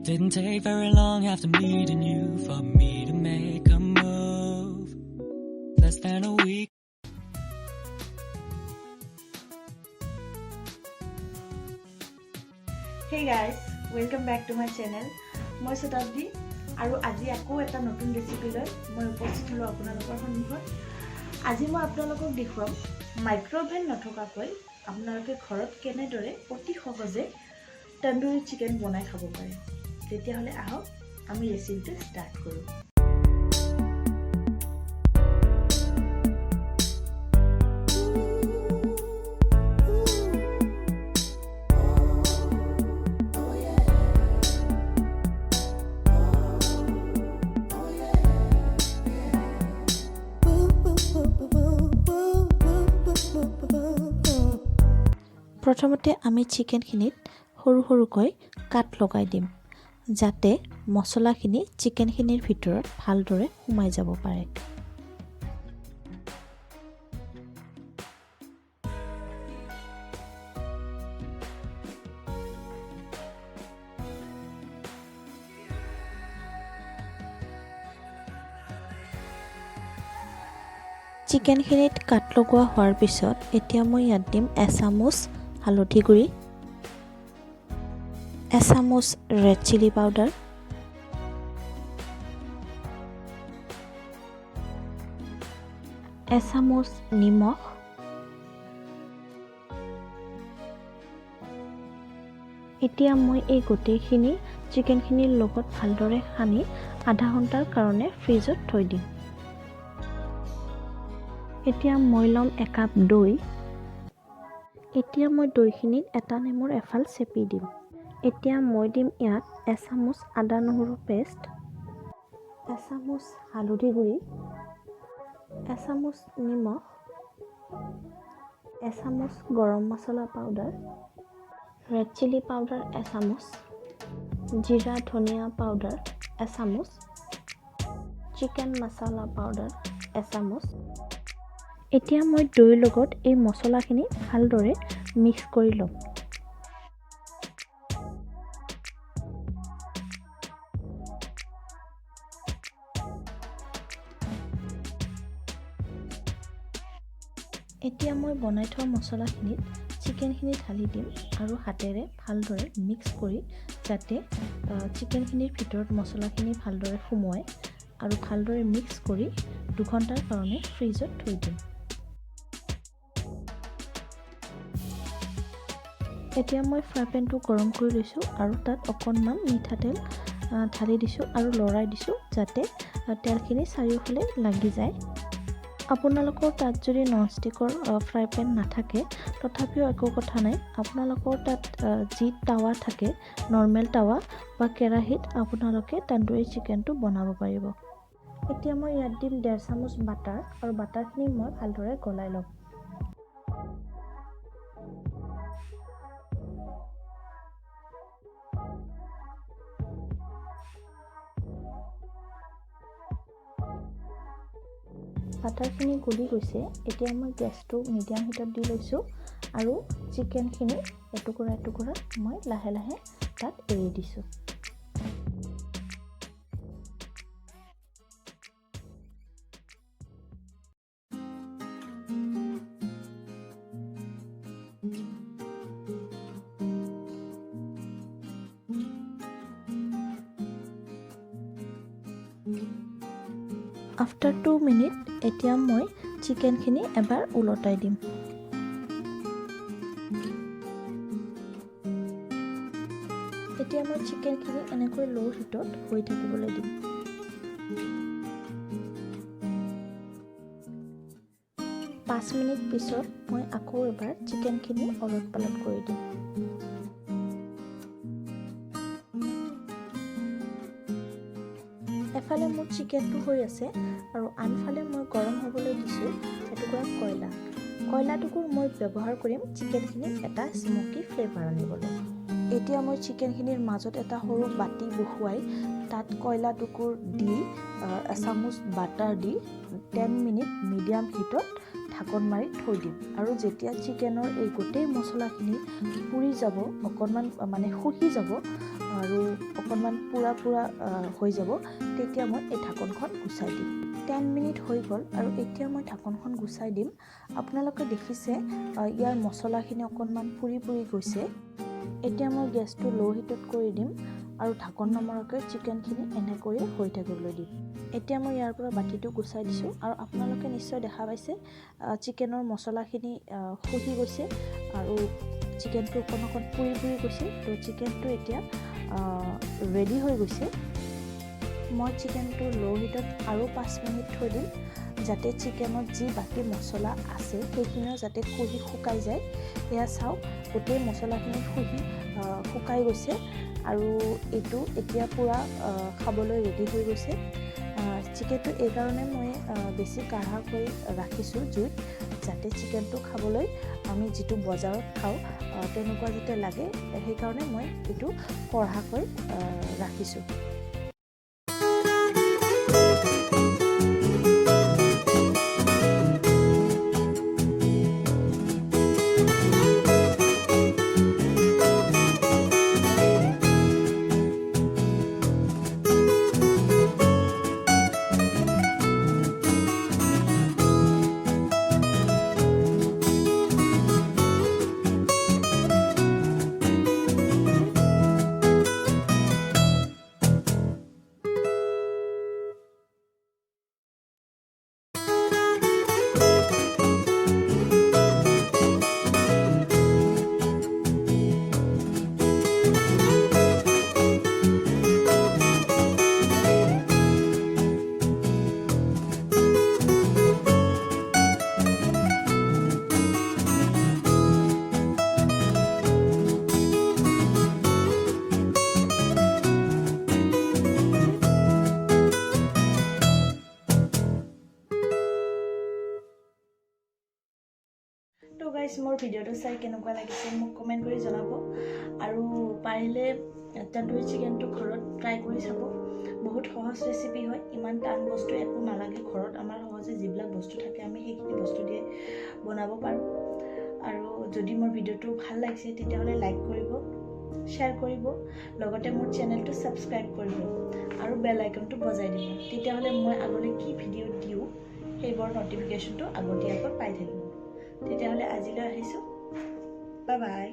Didn't take very long after meeting you for me to make a move. Less than a week. Hey guys, welcome back to my channel. মই শতাব্দী আৰু আজি আকৌ এটা নতুন recipe লৈ মই উপস্থিত হলো আপোনালোকৰ সন্মুখত। আজি মই আপোনালোকক দেখুৱাম মাইক্ৰ'ওভেন নথকাকৈ আপোনালোকে ঘৰত কেনেদৰে অতি সহজে তন্দুৰী চিকেন বনাই খাব পাৰে। তেতিয়াহ'লে আহক আমি ৰেচিপিটো ষ্টাৰ্ট কৰোঁ। প্ৰথমতে আমি চিকেনখিনিত সৰু সৰুকৈ কাট লগাই দিম যাতে মছলাখিনি চিকেনখিনিৰ ভিতৰত ভালদৰে সোমাই যাব পাৰে। চিকেনখিনিত কাট লগোৱা হোৱাৰ পিছত এতিয়া মই ইয়াত দিম এচামুচ হালধি গুড়ি, এচামুচ ৰেড চিলি পাউডাৰ, এচামুচ নিমখ, এতিয়া মই এই গোটেইখিনি চিকেনখিনিৰ লগত ভালদৰে সানি আধা ঘণ্টাৰ কাৰণে ফ্ৰিজত থৈ দিম। এতিয়া মই ল'ম একাপ দৈ। এতিয়া মই দৈখিনিত এটা নেমুৰ এফাল চেপি দিম। এতিয়া মই দিম ইয়াত এচামুচ আদা নহৰু পেষ্ট, এচামুচ হালধি গুড়ি, এচামুচ নিমখ, এচামুচ গৰম মছলা পাউডাৰ, ৰেড চিলি পাউডাৰ এচামুচ, জিৰা ধনিয়া পাউডাৰ এচামুচ, চিকেন মছলা পাউডাৰ এচামুচ। এতিয়া মই দৈৰ লগত এই মছলাখিনি ভালদৰে মিক্স কৰি ল'ম। এতিয়া মই বনাই থোৱা মছলাখিনিত চিকেনখিনি ঢালি দিম আৰু হাতেৰে ভালদৰে মিক্স কৰি যাতে চিকেনখিনিৰ ভিতৰত মছলাখিনি ভালদৰে সোমোৱাই আৰু ভালদৰে মিক্স কৰি 2 ঘণ্টাৰ কাৰণে ফ্ৰিজত থৈ দিম। এতিয়া মই ফ্ৰাই পেনটো গৰম কৰি লৈছোঁ আৰু তাত অকণমান মিঠাতেল ঢালি দিছোঁ আৰু লৰাই দিছোঁ যাতে তেলখিনি চাৰিওফালে লাগি যায়। আপোনালোকৰ তাত যদি ননষ্টিকৰ ফ্ৰাই পেন নাথাকে তথাপিও একো কথা নাই, আপোনালোকৰ তাত যি টাৱা থাকে নৰ্মেল টাৱা বা কেৰাহীত আপোনালোকে তন্দুৰী চিকেনটো বনাব পাৰিব। এতিয়া মই ইয়াত দিম 1.5 চামুচ বাটাৰ আৰু বাটাৰখিনি মই ভালদৰে গলাই ল'ম। বাটাৰখিনি গলি গৈছে। এতিয়া মই গেছটো মিডিয়াম হিটত দি লৈছোঁ আৰু চিকেনখিনি এটুকুৰা এটুকুৰা মই লাহে লাহে তাত এৰি দিছোঁ। আফটাৰ 2 মিনিট এতিয়া মই চিকেনখিনি এবাৰ উলটাই দিম। এতিয়া মই চিকেনখিনি এনেকৈ ল' হিটত হৈ থাকিবলৈ দিম। পাঁচ মিনিট পিছত মই আকৌ এবাৰ চিকেনখিনি অলট পালট কৰি দিম। এফালে মোৰ চিকেনটো হৈ আছে আৰু আনফালে মই গৰম হ'বলৈ দিছোঁ এটুকুৰা কয়লা। কয়লাটুকুৰ মই ব্যৱহাৰ কৰিম চিকেনখিনিত এটা স্মকি ফ্লেভাৰ আনিবলৈ। এতিয়া মই চিকেনখিনিৰ মাজত এটা সৰু বাতি বহুৱাই তাত কয়লাটুকুৰ দি এচামুচ বাটাৰ দি 10 মিনিট মিডিয়াম হিটত ঢাকন মাৰি থৈ দিম আৰু যেতিয়া চিকেনৰ এই গোটেই মছলাখিনি পুৰি যাব অকণমান মানে শুহি যাব আৰু অকণমান পুৰা হৈ যাব তেতিয়া মই এই ঢাকনখন গুচাই দিম 10 মিনিট হৈ গ'ল আৰু এতিয়া মই ঢাকনখন গুচাই দিম আপোনালোকে দেখিছে ইয়াৰ মছলাখিনি অকণমান পুৰি গৈছে এতিয়া মই গেছটো লো হিটত কৰি দিম আৰু ঢাকন নমৰাকৈ চিকেনখিনি এনেকৈ হৈ থাকিবলৈ দিম এতিয়া মই ইয়াৰ পৰা বাটিটো গুচাই দিছোঁ আৰু আপোনালোকে নিশ্চয় দেখা পাইছে চিকেনৰ মছলাখিনি শুহি গৈছে আৰু চিকেনটো অকণ পুৰি গৈছে তো চিকেনটো এতিয়া ৰেডি হৈ গৈছে মই চিকেনটো লো হিটত আৰু 5 মিনিট থৈ দিম যাতে চিকেনত যি বাকি মছলা আছে সেইখিনিও যাতে শুকাই যায় এয়া চাওক গোটেই মছলাখিনি শুকাই গৈছে আৰু এইটো এতিয়া পুৰা খাবলৈ ৰেডি হৈ গৈছে চিকেনটো এই কাৰণে মই বেছি কাঢ়া কৰি ৰাখিছোঁ জুইত যাতে চিকেনটো খাবলৈ আমি যিটো বজাৰত খাওঁ তেনেকুৱা যাতে লাগে সেইকাৰণে মই এইটো কঢ়াকৈ ৰাখিছোঁ তো গাইজ মোৰ ভিডিঅ'টো চাই কেনেকুৱা লাগিছে মোক কমেণ্ট কৰি জনাব আৰু পাৰিলে তন্দুৰী চিকেনটো ঘৰত ট্ৰাই কৰি চাব বহুত সহজ ৰেচিপি হয় ইমান টান বস্তু একো নালাগে ঘৰত আমাৰ সহজে যিবিলাক বস্তু থাকে আমি সেইখিনি বস্তু দিয়ে বনাব পাৰোঁ আৰু যদি মোৰ ভিডিঅ'টো ভাল লাগিছে তেতিয়াহ'লে লাইক কৰিব শ্বেয়াৰ কৰিব লগতে মোৰ চেনেলটো ছাবস্ক্ৰাইব কৰিব আৰু বেল আইকনটো বজাই দিব তেতিয়াহ'লে মই আগলৈ কি ভিডিঅ' দিওঁ সেইবোৰ নটিফিকেশ্যনটো আগতীয়াকৈ পাই থাকিব তেতিয়াহ'লে আজিলৈ আহিছোঁ বাই বাই